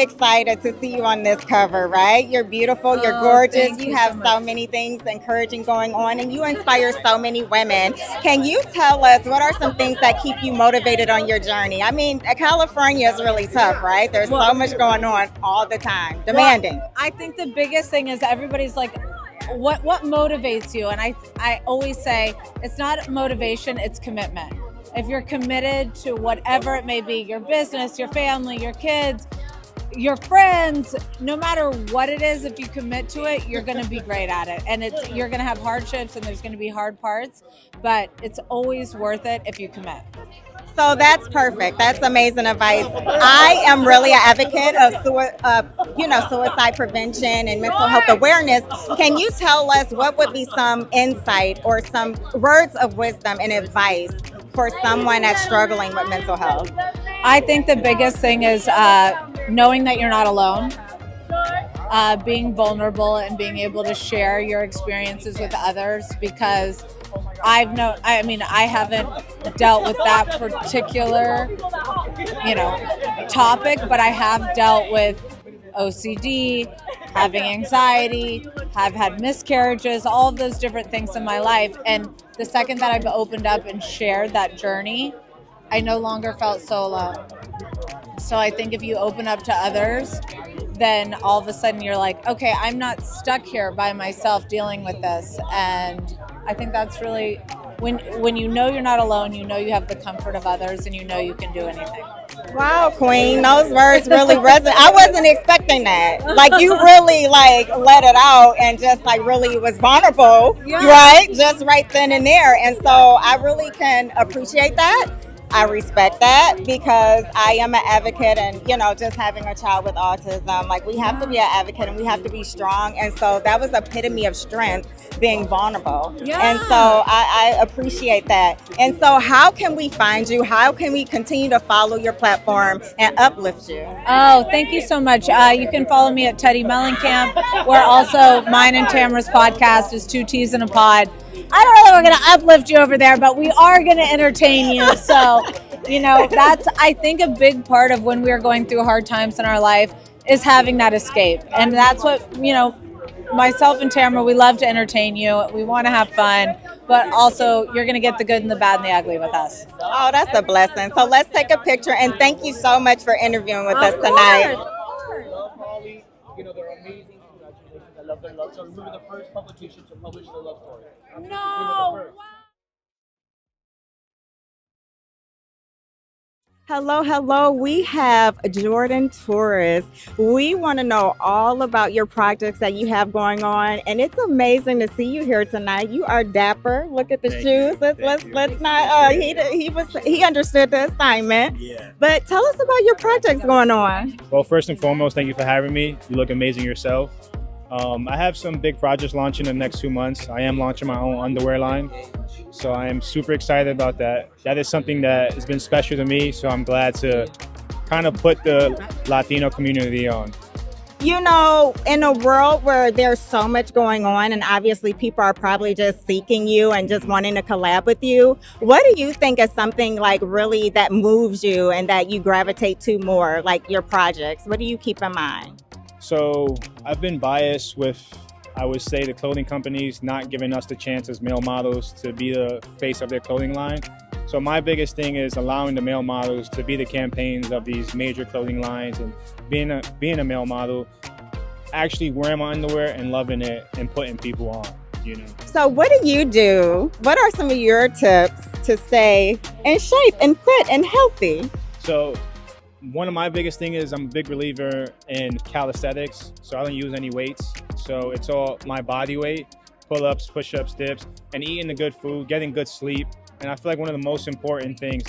excited to see you on this cover, right? You're beautiful, you're gorgeous, you have so many things encouraging going on, and you inspire so many women. Can you tell us what are some things that keep you motivated on your journey? I mean, California is really tough, right? There's so much going on all the time, demanding. Well, I think the biggest thing is everybody's like, what motivates you? And I always say it's not motivation, it's commitment. If you're committed to whatever it may be, your business, your family, your kids, your friends, no matter what it is, if you commit to it, you're going to be great at it. And you're going to have hardships and there's going to be hard parts, but it's always worth it if you commit. So that's perfect. That's amazing advice. I am really an advocate of suicide prevention and mental health awareness. Can you tell us what would be some insight or some words of wisdom and advice for someone that's struggling with mental health? I think the biggest thing is knowing that you're not alone, being vulnerable and being able to share your experiences with others, because I haven't dealt with that particular, topic, but I have dealt with OCD, having anxiety, have had miscarriages, all of those different things in my life. And the second that I've opened up and shared that journey, I no longer felt so alone. So I think if you open up to others, then all of a sudden you're like, okay, I'm not stuck here by myself dealing with this. And I think that's really, when you know you're not alone, you know you have the comfort of others and you know you can do anything. Wow, Queen, those words really resonate. I wasn't expecting that. Like, you really let it out and just really was vulnerable, right? Just right then and there. And so I really can appreciate that. I respect that because I am an advocate, and just having a child with autism, we have to be an advocate and we have to be strong. And so that was epitome of strength, being vulnerable. And so I appreciate that. And so how can we find you? How can we continue to follow your platform and uplift you? Oh, thank you so much. You can follow me at Teddy Mellencamp, where also mine and Tamara's podcast is 2 T's in a Pod. I don't know that we're going to uplift you over there, but we are going to entertain you. So, that's, I think, a big part of when we are going through hard times in our life is having that escape. And that's what, myself and Tamara, we love to entertain you. We want to have fun, but also you're going to get the good and the bad and the ugly with us. Oh, that's a blessing. So let's take a picture, and thank you so much for interviewing with us tonight. Love Holly. They're amazing. Congratulations. I love their love story. We were the first publication to publish their love story. No. Hello. We have Jordan Torres. We want to know all about your projects that you have going on, and it's amazing to see you here tonight. You are dapper. Look at the shoes. Let's not. He understood the assignment. Yeah. But tell us about your projects going on. Well, first and foremost, thank you for having me. You look amazing yourself. I have some big projects launching in the next 2 months. I am launching my own underwear line, so I am super excited about that. That is something that has been special to me, so I'm glad to kind of put the Latino community on. In a world where there's so much going on, and obviously people are probably just seeking you and just wanting to collab with you, what do you think is something really that moves you and that you gravitate to more, like your projects? What do you keep in mind? So I've been biased with, I would say, the clothing companies not giving us the chance as male models to be the face of their clothing line. So my biggest thing is allowing the male models to be the campaigns of these major clothing lines, and being a male model, actually wearing my underwear and loving it and putting people on, So what do you do? What are some of your tips to stay in shape and fit and healthy? So one of my biggest things is I'm a big believer in calisthenics, so I don't use any weights. So it's all my body weight, pull-ups, push-ups, dips, and eating the good food, getting good sleep. And I feel like one of the most important things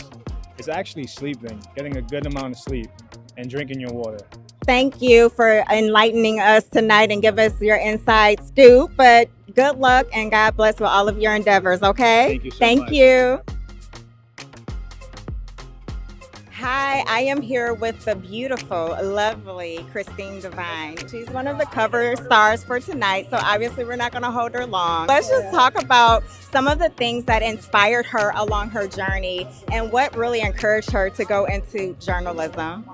is actually sleeping, getting a good amount of sleep, and drinking your water. Thank you for enlightening us tonight and give us your inside scoop. But good luck and God bless with all of your endeavors, okay? Thank you so much. Thank you. Hi, I am here with the beautiful, lovely Christine Devine. She's one of the cover stars for tonight, so obviously we're not going to hold her long. Let's just talk about some of the things that inspired her along her journey and what really encouraged her to go into journalism.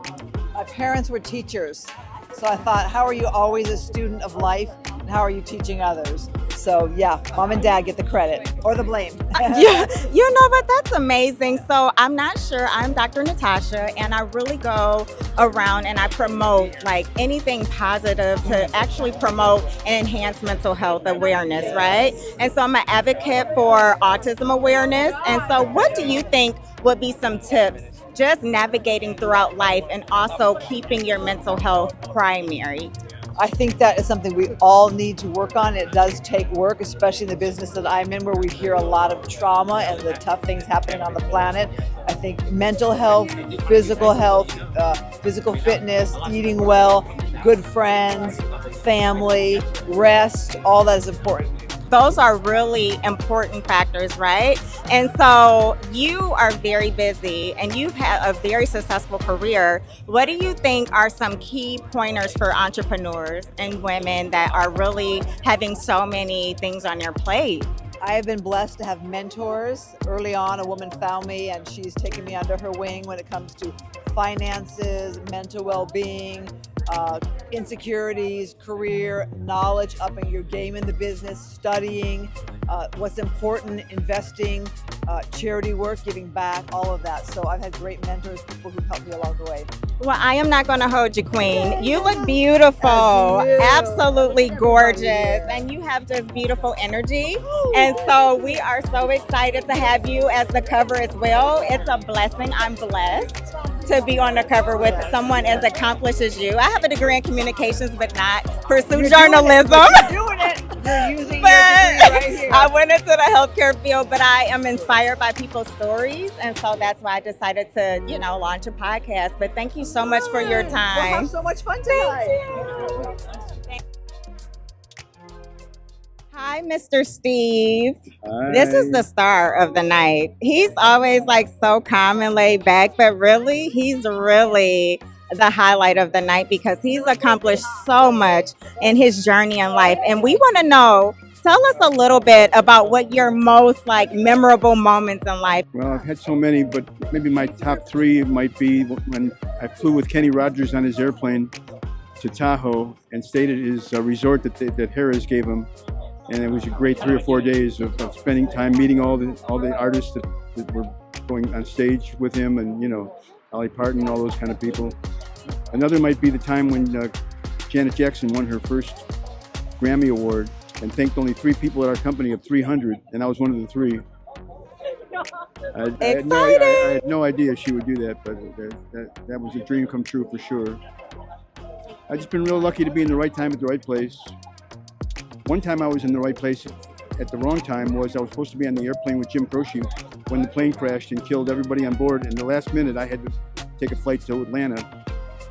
My parents were teachers. So I thought, how are you always a student of life? And how are you teaching others? So yeah, mom and dad get the credit or the blame. Yeah, but that's amazing. So I'm not sure. I'm Dr. Natasha, and I really go around and I promote like anything positive to actually promote and enhance mental health awareness, right? And so I'm an advocate for autism awareness. And so what do you think would be some tips just navigating throughout life and also keeping your mental health primary? I think that is something we all need to work on. It does take work, especially in the business that I'm in, where we hear a lot of trauma and the tough things happening on the planet. I think mental health, physical fitness, eating well, good friends, family, rest, all that is important. Those are really important factors, right? And so you are very busy and you've had a very successful career. What do you think are some key pointers for entrepreneurs and women that are really having so many things on your plate? I have been blessed to have mentors. Early on, a woman found me and she's taken me under her wing when it comes to finances, mental well-being, insecurities, career, knowledge, upping your game in the business, studying, what's important, investing, charity work, giving back, all of that. So I've had great mentors, people who've helped me along the way. Well, I am not going to hold you, Queen. You look beautiful, absolutely gorgeous, and you have just beautiful energy. And so we are so excited to have you as the cover as well. It's a blessing. I'm blessed to be on the cover with someone as accomplished as you. I have a degree in communications, but not pursue journalism. You're doing it. You're using your degree right here. I went into the healthcare field, but I am inspired by people's stories, and so that's why I decided to, launch a podcast. But thank you so much for your time. We'll have so much fun tonight. Hi, Mr. Steve. Hi. This is the star of the night. He's always so calm and laid back, but really, he's really the highlight of the night because he's accomplished so much in his journey in life. And we want to know, tell us a little bit about what your most memorable moments in life. Well, I've had so many, but maybe my top three might be when I flew with Kenny Rogers on his airplane to Tahoe and stayed at his resort that Harris gave him. And it was a great 3 or 4 days of spending time meeting all the artists that were going on stage with him, and Dolly Parton, all those kind of people. Another might be the time when Janet Jackson won her first Grammy Award and thanked only 3 people at our company of 300, and I was one of the 3. I had no idea she would do that, but that was a dream come true for sure. I've just been real lucky to be in the right time at the right place. One time I was in the right place at the wrong time was I was supposed to be on the airplane with Jim Croce when the plane crashed and killed everybody on board. And the last minute I had to take a flight to Atlanta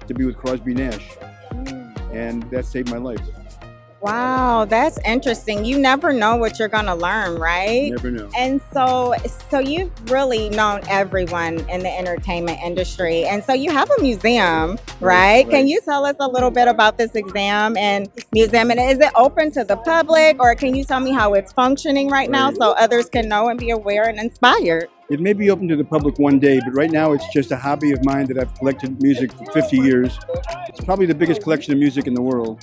to be with Crosby Nash. And that saved my life. Wow, that's interesting. You never know what you're going to learn, right? Never know. And so you've really known everyone in the entertainment industry. And so you have a museum, right? Can you tell us a little bit about this museum? And is it open to the public, or can you tell me how it's functioning right now so others can know and be aware and inspired? It may be open to the public one day, but right now it's just a hobby of mine that I've collected music for 50 years. It's probably the biggest collection of music in the world.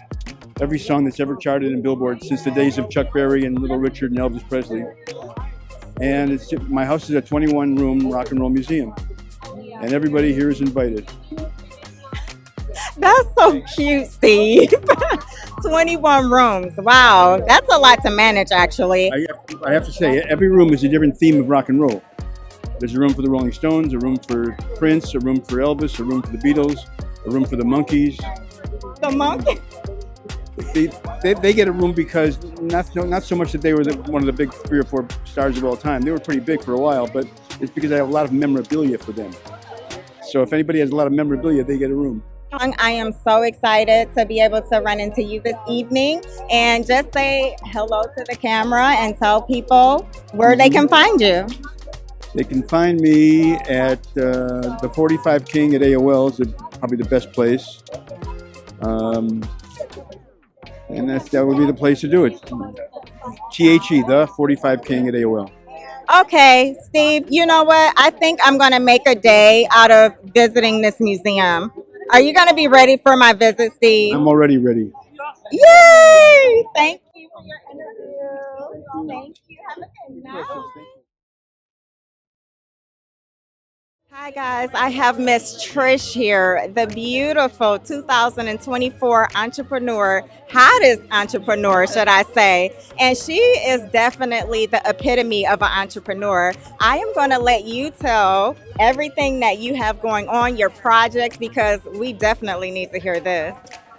Every song that's ever charted in Billboard since the days of Chuck Berry and Little Richard and Elvis Presley. And my house is a 21-room rock and roll museum, and everybody here is invited. That's so cute, Steve. 21 rooms. Wow, that's a lot to manage, actually. I have to say, every room is a different theme of rock and roll. There's a room for the Rolling Stones, a room for Prince, a room for Elvis, a room for the Beatles, a room for the Monkees. The Monkees? They get a room because not so much that they were one of the big 3 or 4 stars of all time. They were pretty big for a while, but it's because I have a lot of memorabilia for them. So if anybody has a lot of memorabilia, they get a room. I am so excited to be able to run into you this evening and just say hello to the camera and tell people where they can find you. They can find me at the 45 King at AOL is probably the best place. And that would be the place to do it. THE, the 45 King at AOL. Okay, Steve, you know what? I think I'm going to make a day out of visiting this museum. Are you going to be ready for my visit, Steve? I'm already ready. Yay! Thank you for your interview. Thank you. Have a good night. Hi guys, I have Miss Trish here, the beautiful 2024 entrepreneur, hottest entrepreneur, should I say. And she is definitely the epitome of an entrepreneur. I am going to let you tell everything that you have going on, your projects, because we definitely need to hear this.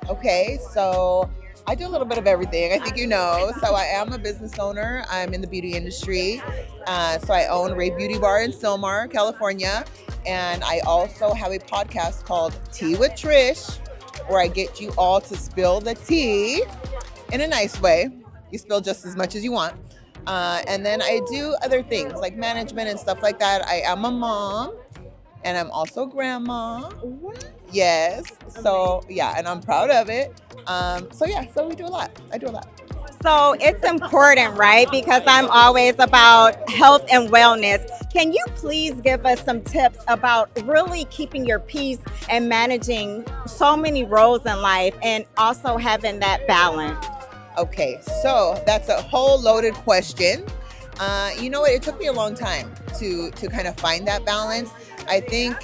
Okay, so I do a little bit of everything. I think you know. So I am a business owner. I'm in the beauty industry. So I own Ray Beauty Bar in Sylmar, California. And I also have a podcast called Tea with Trish, where I get you all to spill the tea in a nice way. You spill just as much as you want. And then I do other things like management and stuff like that. I am a mom. And I'm also grandma. Yes. So yeah, and I'm proud of it. So we do a lot. I do a lot. So it's important, right? Because I'm always about health and wellness. Can you please give us some tips about really keeping your peace and managing so many roles in life and also having that balance? Okay, so that's a whole loaded question. You know what? It took me a long time to kind of find that balance. I think,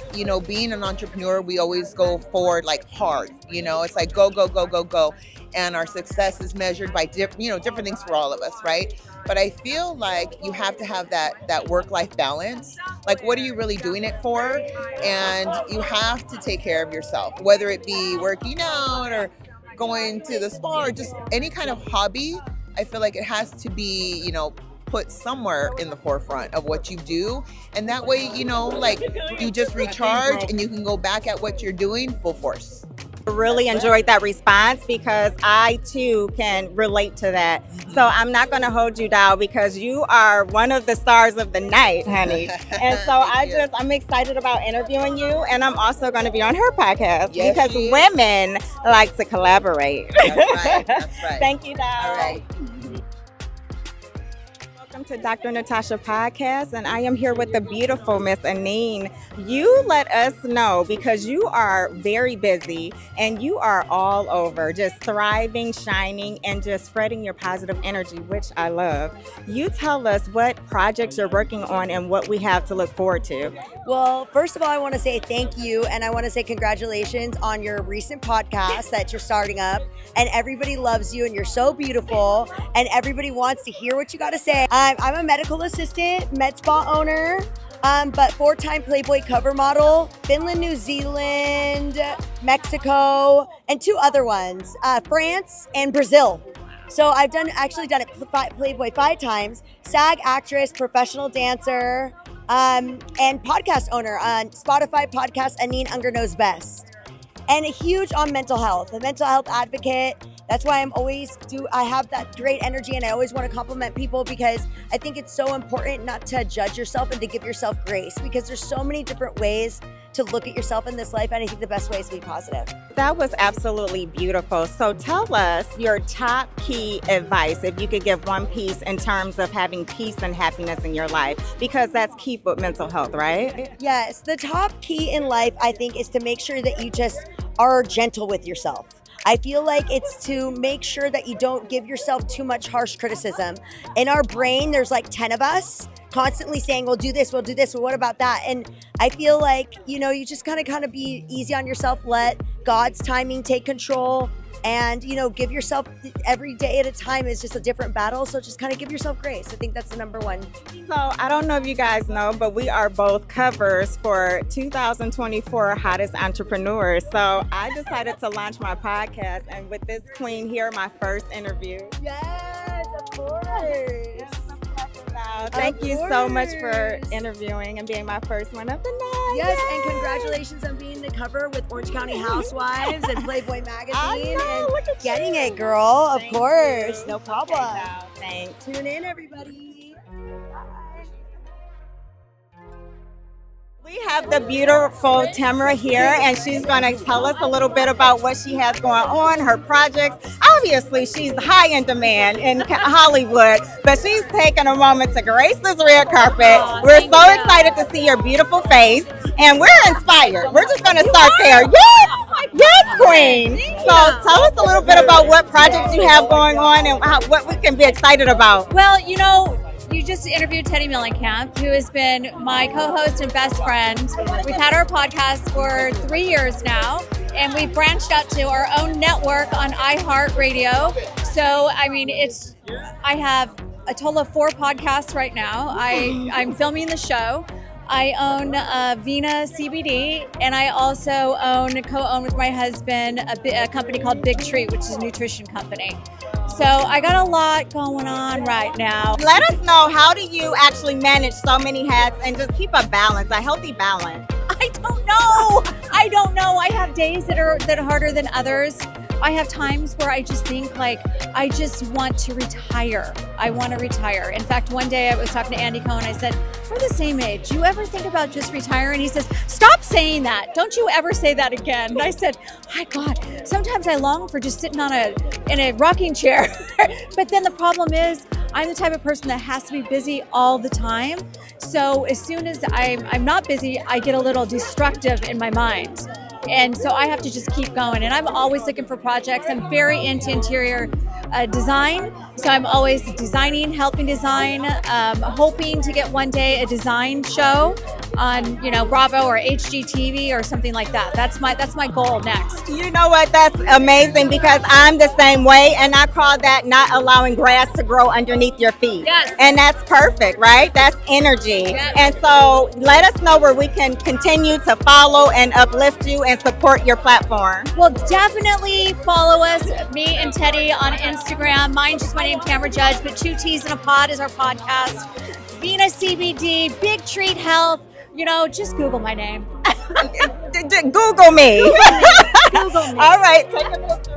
being an entrepreneur, we always go forward like hard. It's like go, go, go, go, go. And our success is measured by different things for all of us, right? But I feel like you have to have that work-life balance. Like, what are you really doing it for? And you have to take care of yourself, whether it be working out or going to the spa or just any kind of hobby. I feel like it has to be, put somewhere in the forefront of what you do. And that way, you just recharge and you can go back at what you're doing full force. Really enjoyed that response because I too can relate to that. So I'm not going to hold you down because you are one of the stars of the night, honey. And so I'm excited about interviewing you, and I'm also going to be on her podcast because women like to collaborate. That's right. That's right. Thank you, Dow. All right. Welcome to Dr. Natasha Podcast, and I am here with the beautiful Miss Annina. You let us know because you are very busy and you are all over, just thriving, shining, and just spreading your positive energy, which I love. You tell us what projects you're working on and what we have to look forward to. Well, first of all, I want to say thank you, and I want to say congratulations on your recent podcast that you're starting up, and everybody loves you, and you're so beautiful, and everybody wants to hear what you got to say. I'm a medical assistant, med spa owner, but 4-time Playboy cover model, Finland, New Zealand, Mexico, and 2 other ones, France and Brazil. So I've actually done it Playboy 5 times, SAG actress, professional dancer, and podcast owner on Spotify podcast, Annina Unger Knows Best. And a huge on mental health, a mental health advocate. That's why I have that great energy, and I always want to compliment people because I think it's so important not to judge yourself and to give yourself grace, because there's so many different ways to look at yourself in this life, and I think the best way is to be positive. That was absolutely beautiful. So tell us your top key advice, if you could give one piece in terms of having peace and happiness in your life, because that's key for mental health, right? Yes, the top key in life, I think, is to make sure that you just are gentle with yourself. I feel like it's to make sure that you don't give yourself too much harsh criticism. In our brain, there's like 10 of us constantly saying, we'll do this, well, what about that? And I feel like, you just kind of be easy on yourself, let God's timing take control, and, give yourself every day at a time is just a different battle. So just kind of give yourself grace. I think that's the number one. So I don't know if you guys know, but we are both covers for 2024 Hottest Entrepreneurs. So I decided to launch my podcast, and with this queen here, my first interview. Yes, of course. Thank you so much for interviewing and being my first one of the night. Yes, and congratulations on being the cover with Orange County Housewives and Playboy Magazine. Look at Getting it, girl. Of course. You. No problem. Thanks. Tune in, everybody. We have the beautiful Tamara here, and she's going to tell us a little bit about what she has going on, her projects. Obviously, she's high in demand in Hollywood, but she's taken a moment to grace this red carpet. We're so excited to see your beautiful face, and we're inspired. We're just going to start there. Yes, Queen. So tell us a little bit about what projects you have going on and what we can be excited about. Well, you just interviewed Teddy Mellencamp, who has been my co-host and best friend. We've had our podcast for 3 years now, and we've branched out to our own network on iHeartRadio. So, I have a total of 4 podcasts right now. I'm filming the show. I own Vina CBD, and I also co-own with my husband a company called Big Tree, which is a nutrition company. So I got a lot going on right now. Let us know, how do you actually manage so many hats and just keep a balance, a healthy balance? I don't know. I have days that are harder than others. I have times where I just think I just want to retire. I want to retire. In fact, one day I was talking to Andy Cohen. I said, we're the same age. You ever think about just retiring? He says, stop saying that. Don't you ever say that again. And I said, my God, sometimes I long for just sitting in a rocking chair. But then the problem is, I'm the type of person that has to be busy all the time. So as soon as I'm not busy, I get a little destructive in my mind. And so I have to just keep going. And I'm always looking for projects. I'm very into interior design. So I'm always designing, helping design, hoping to get one day a design show on, Bravo or HGTV or something like that. That's my goal next. You know what? That's amazing, because I'm the same way, and I call that not allowing grass to grow underneath your feet. Yes. And that's perfect, right? That's energy. Yes. And so let us know where we can continue to follow and uplift you and support your platform. Well, definitely follow us, me and Teddy, on Instagram. Mine's just my name, Tamara Judge, but 2 T's in a Pod is our podcast. Vina CBD, Big Treat Health. Just Google my name. Google me. Google me. All right. Take a picture.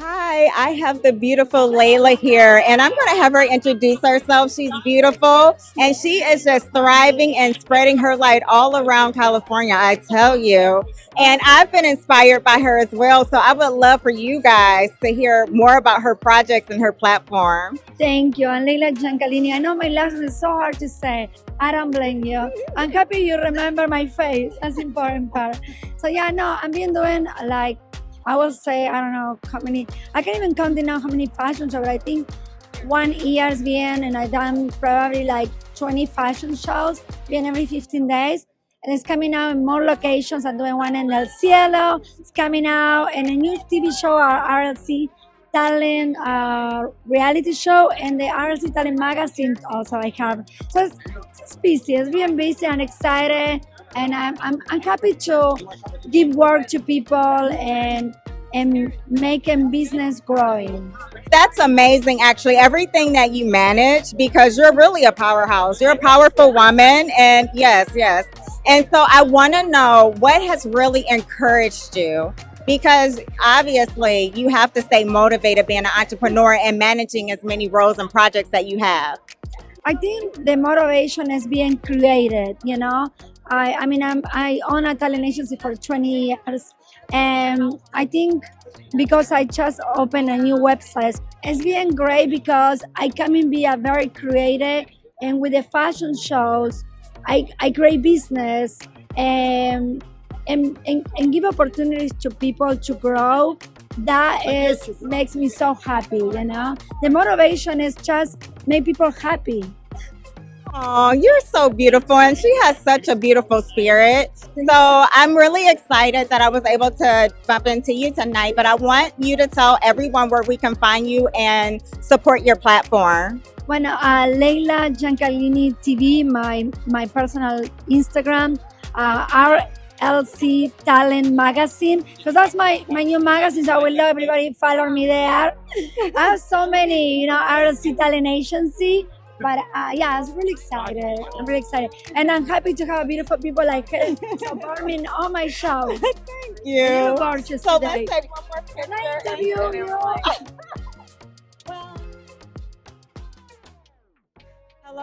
Hi, I have the beautiful Layla here, and I'm going to have her introduce herself. She's beautiful, and she is just thriving and spreading her light all around California, I tell you. And I've been inspired by her as well, so I would love for you guys to hear more about her projects and her platform. Thank you. I'm Leila Giancalini. I know my last name is so hard to say. I don't blame you. I'm happy you remember my face. That's the important part. So I've been doing I will say, I don't know how many, I can't even count now how many fashion shows, but I think 1 year's been, and I've done probably 20 fashion shows, been every 15 days. And it's coming out in more locations. I'm doing one in El Cielo. It's coming out, and a new TV show, our RLC Talent reality show, and the RLC Talent magazine also I have. So it's busy. It's being busy and excited. And I'm happy to give work to people and making business growing. That's amazing, actually, everything that you manage, because you're really a powerhouse. You're a powerful woman, and yes. And so I want to know what has really encouraged you, because obviously you have to stay motivated being an entrepreneur and managing as many roles and projects that you have. I think the motivation is being created, I own a talent agency for 20 years, and I think because I just opened a new website, it's been great because I come and be a very creative, and with the fashion shows, I create business and give opportunities to people to grow. That makes me so happy, The motivation is just make people happy. Oh, you're so beautiful, and she has such a beautiful spirit. So I'm really excited that I was able to bump into you tonight, but I want you to tell everyone where we can find you and support your platform. Bueno, Leila Giancalini TV, my personal Instagram, RLC Talent Magazine, because that's my new magazine, so I will love everybody follow me there. I have so many, RLC Talent Agency. But I was really excited. I'm really excited. And I'm happy to have beautiful people like her performing on my show. Thank you. You're gorgeous So today. let's take one more picture. Nice to you.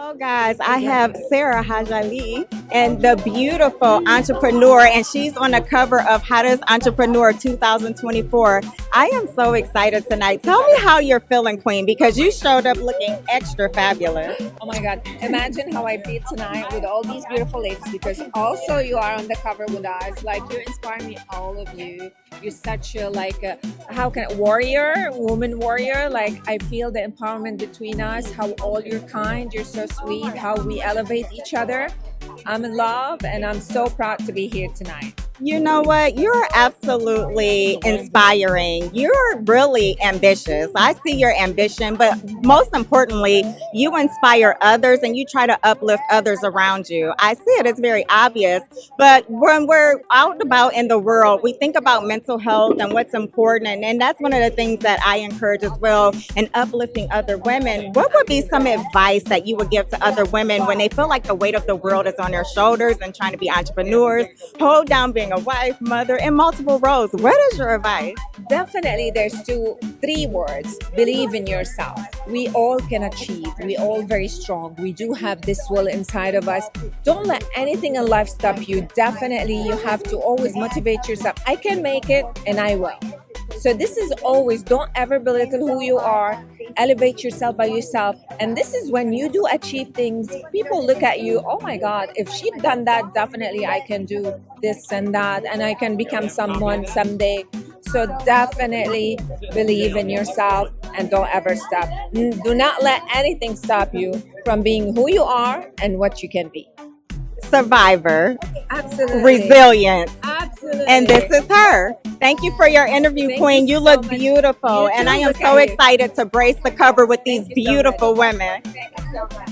Hello, guys. I have Sarah Hajali and the beautiful entrepreneur, and she's on the cover of Hottest Entrepreneur 2024. I am so excited tonight. Tell me how you're feeling, Queen, because you showed up looking extra fabulous. Oh my God. Imagine how I feel tonight with all these beautiful ladies, because also you are on the cover with us. Like, you inspire me, all of you. You're such a, woman warrior. Like, I feel the empowerment between us, how all you're kind, you're so sweet, how we elevate each other. I'm in love, and I'm so proud to be here tonight. You know what? You're absolutely inspiring. You're really ambitious. I see your ambition, but most importantly, you inspire others and you try to uplift others around you. I see it. It's very obvious. But when we're out and about in the world, we think about mental health and what's important. And that's one of the things that I encourage as well in uplifting other women. What would be some advice that you would give to other women when they feel like the weight of the world is on their shoulders and trying to be entrepreneurs, hold down being a wife, mother, in multiple roles? What is your advice? Definitely, there's three words. Believe in yourself. We all can achieve. We all very strong. We do have this will inside of us. Don't let anything in life stop you. Definitely, you have to always motivate yourself. I can make it, and I will. So this is always, don't ever belittle who you are. Elevate yourself by yourself. And this is when you do achieve things, people look at you, oh my God, if she's done that, definitely I can do this and that, and I can become someone someday. So definitely believe in yourself and don't ever stop. Do not let anything stop you from being who you are and what you can be. Survivor. Absolutely. Resilience. Absolutely. And this is her. Thank you for your interview, Thank Queen. You so look much. beautiful. You and too. I am Look so at you. excited to brace the cover with these Thank you so beautiful much. women. Thank you so much.